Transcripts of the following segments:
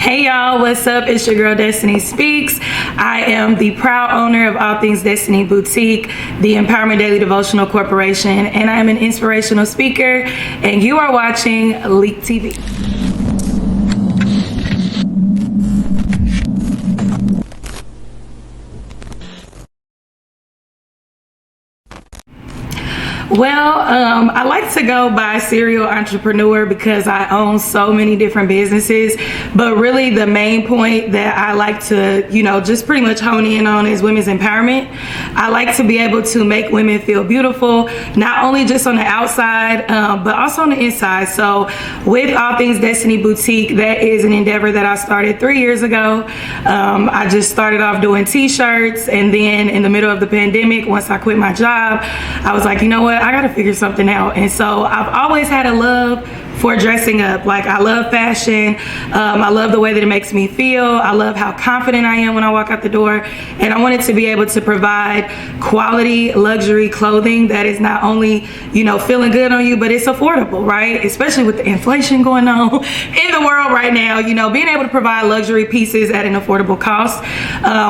Hey y'all, what's up? It's your girl Destiney Speaks. I am the proud owner of All Things Destiney Boutique, the Empowerment Daily Devotional Corporation, and I'm an inspirational speaker, and you are watching Leak TV. Well, I like to go by serial entrepreneur because I own so many different businesses, but really the main point that I like to, just pretty much hone in on is women's empowerment. I like to be able to make women feel beautiful, not only just on the outside, but also on the inside. So with All Things Destiney Boutique, that is an endeavor that I started 3 years ago. I just started off doing t-shirts, and then in the middle of the pandemic, once I quit my job, I was like, you know what? I gotta figure something out. And so I've always had a love for dressing up. Like, I love fashion. I love the way that it makes me feel. I love how confident I am when I walk out the door. And I wanted to be able to provide quality luxury clothing that is not only, feeling good on you, but it's affordable, right? Especially with the inflation going on in the world right now, being able to provide luxury pieces at an affordable cost.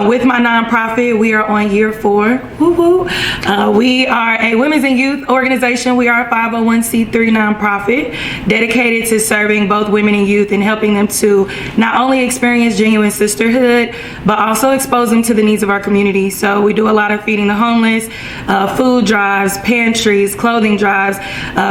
With my nonprofit, we are on year 4. Woo-hoo. We are a women's and youth organization. We are a 501c3 nonprofit dedicated to serving both women and youth and helping them to not only experience genuine sisterhood, but also expose them to the needs of our community. So we do a lot of feeding the homeless, food drives, pantries, clothing drives,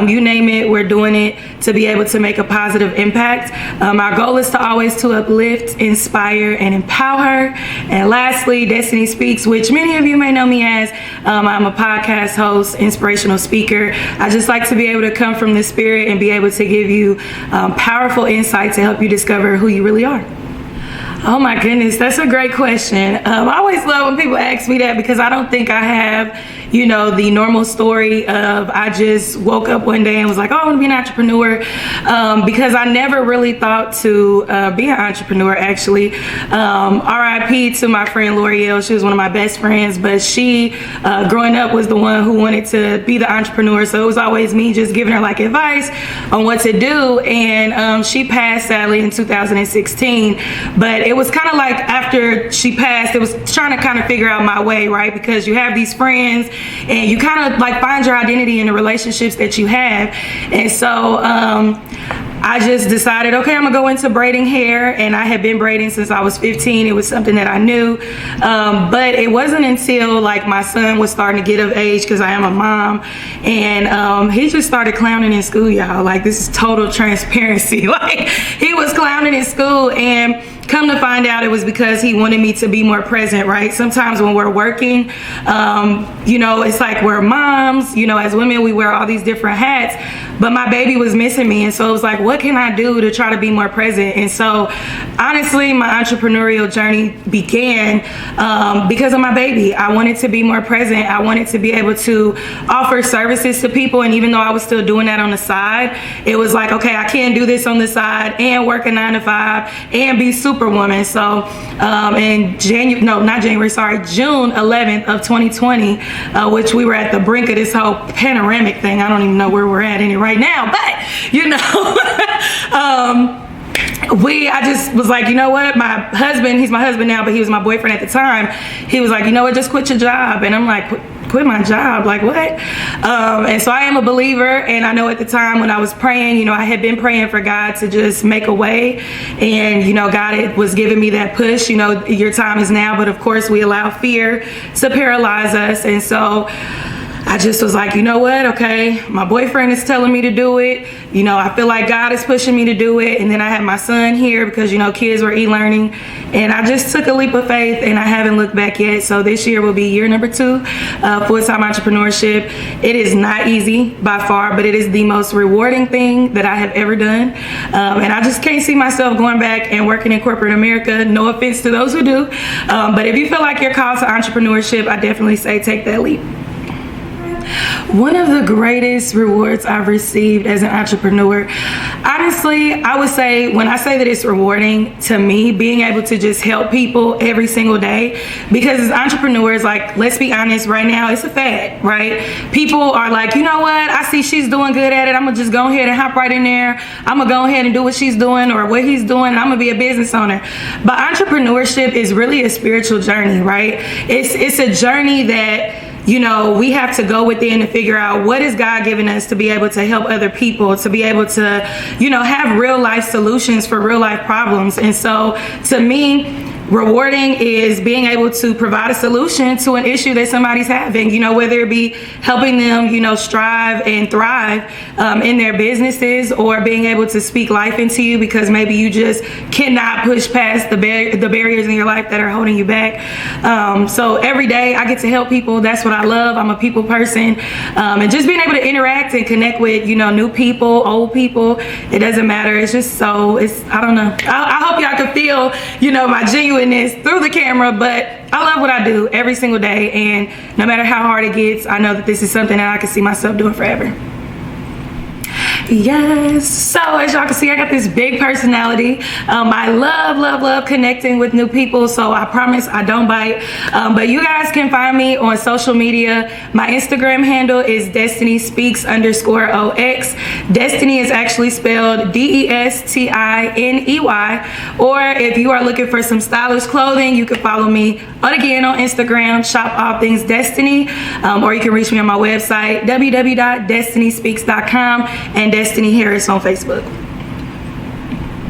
you name it, we're doing it to be able to make a positive impact. Our goal is to always to uplift, inspire, and empower. And lastly, Destiney Speaks, which many of you may know me as. I'm a podcast host, inspirational speaker. I just like to be able to come from the spirit and be able to give you powerful insight to help you discover who you really are. Oh my goodness, that's a great question. I always love when people ask me that because I don't think I have, the normal story of I just woke up one day and was like, oh, I want to be an entrepreneur, because I never really thought to be an entrepreneur, actually. RIP to my friend L'Oreal. She was one of my best friends, but she, growing up, was the one who wanted to be the entrepreneur. So it was always me just giving her like advice on what to do. And she passed sadly in 2016, but it was kind of like after she passed, it was trying to kind of figure out my way, right? Because you have these friends and you kind of like find your identity in the relationships that you have. And so I just decided, okay, I'm gonna go into braiding hair, and I had been braiding since I was 15. It was something that I knew, but it wasn't until like my son was starting to get of age, because I am a mom, and he just started clowning in school, y'all. Like, this is total transparency. Like, he was clowning in school, and come to find out it was because he wanted me to be more present, right? Sometimes when we're working, it's like we're moms, as women, we wear all these different hats, but my baby was missing me. And so it was like, what can I do to try to be more present? And so honestly, my entrepreneurial journey began because of my baby. I wanted to be more present. I wanted to be able to offer services to people. And even though I was still doing that on the side, it was like, okay, I can't do this on the side and work a 9 to 5 and be superwoman. So in June 11th of 2020, which we were at the brink of this whole panoramic thing. I don't even know where we're at in it right now, but I just was like, you know what, my husband, he's my husband now, but he was my boyfriend at the time. He was like, you know what, just quit your job. And I'm like, quit my job, like what? And so I am a believer, and I know at the time when I was praying, I had been praying for God to just make a way, and God was giving me that push, your time is now. But of course we allow fear to paralyze us. And so I just was like, you know what, okay, my boyfriend is telling me to do it, I feel like God is pushing me to do it. And then I had my son here because kids were e-learning, and I just took a leap of faith, and I haven't looked back yet. So this year will be year number 2, full-time entrepreneurship. It is not easy by far, but it is the most rewarding thing that I have ever done, and I just can't see myself going back and working in corporate America. No offense to those who do, but if you feel like you're called to entrepreneurship, I definitely say take that leap. One of the greatest rewards I've received as an entrepreneur, honestly, I would say, when I say that it's rewarding to me, being able to just help people every single day, because as entrepreneurs, like, let's be honest, right now it's a fad, right? People are like, you know what, I see she's doing good at it, I'm gonna just go ahead and hop right in there, I'm gonna go ahead and do what she's doing or what he's doing, and I'm gonna be a business owner. But entrepreneurship is really a spiritual journey, right? It's a journey that, you know, we have to go within and figure out what is God giving us to be able to help other people, to be able to, you know, have real life solutions for real life problems. And so to me, rewarding is being able to provide a solution to an issue that somebody's having, you know, whether it be helping them, you know, strive and thrive in their businesses, or being able to speak life into you because maybe you just cannot push past the barriers in your life that are holding you back. So every day I get to help people. That's what I love. I'm a people person. And just being able to interact and connect with, you know, new people, old people, it doesn't matter. It's just so, I don't know. I hope y'all can feel, you know, my genuineness through the camera, but I love what I do every single day, and no matter how hard it gets, I know that this is something that I can see myself doing forever. Yes, so as y'all can see, I got this big personality. I love connecting with new people, so I promise I don't bite. But you guys can find me on social media. My Instagram handle is Destiney Speaks _OX. Destiney is actually spelled Destiney. Or if you are looking for some stylish clothing, you can follow me again on Instagram, shop all things Destiney, or you can reach me on my website, www.destineyspeaks.com, and Destiney Harris on Facebook.